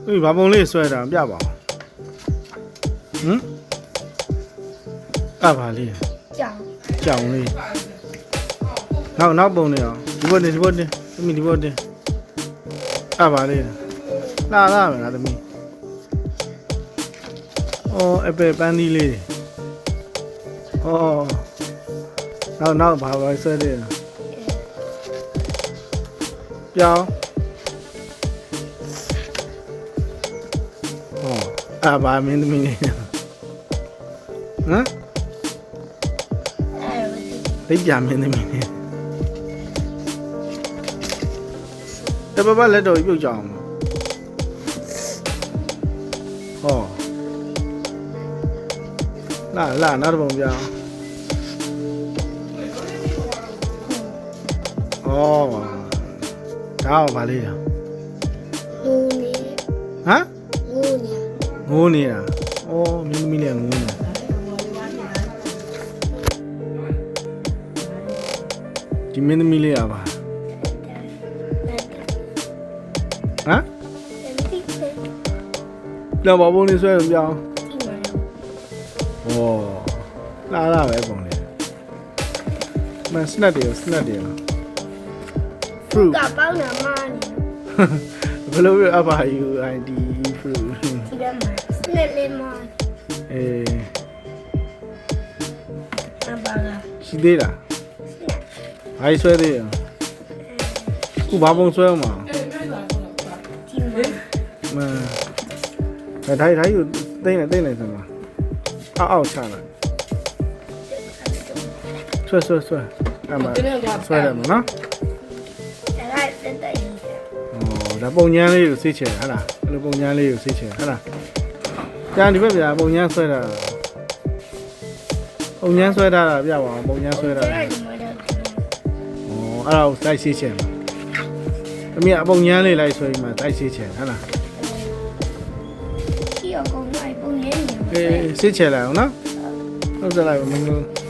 အေးဘာပုံလေးဆွဲတာပြပါအောင်ဟမ်အပါလေးကြောင်လေးနောက်ပုံနေအောင်ဒီဘက်တင်သမီးဒီဘက်တင်အပါလေးလာမယ်ငါသမီးအော်အပေပန်းသီးလေးအော်နောက်ဘာဆွဲတယ်ပြောင်းဘာမင်းသမီးနေဟမ်သိကြမင်းသမီးနေတပပလက်တော်ပြုတ်ကြအောင်ဟောလာနောက်တစ်ပုံပြအောင်ဒါဘာလေးလဲဟမ်ငိုးနေတာမင်းသမီးလည်းငိုးနေဒီမင်းသမီးလေးပါဟမ်လောဘဘုံလေးဆွဲလို့ပြောင်းလာပဲပုံလေးမစနတ်တယ်fruit ကပေါင်းတာမနေဘယ်လိုအပါ UID fruit ဒီကမှာစနစ်လေးမအပါကရှိသေးလားဘာဆွဲသေးရခုဘာပုံဆွဲမှာထိုင်ယူသိနေစမ်းပါအောက်ချလာဆွဲအမဆွဲတယ်မနော်ဒါပုံညမ်းလေးကိုစိတ်ချတယ်ဟဟလားအဲ့လိုပုံညမ်းလေးကိုစိတ်ချတယ်ဟဟလားကျန်ဒီဘက်ပြပုံညမ်းဆွဲတာပုံညမ်းဆွဲတာပြပါအောင်ပုံညမ်းဆွဲတာအဲ့ဒါကိုတိုက်စိတ်ချတယ်အမေအပုံညမ်းလေးလိုက်ဆွဲပြီးမှတိုက်စိတ်ချတယ်ဟဟလားဒီအကုန်လိုက်ပုံညမ်းစိတ်ချလိုက်အောင်နော်ဟုတ်စလိုက်မင်း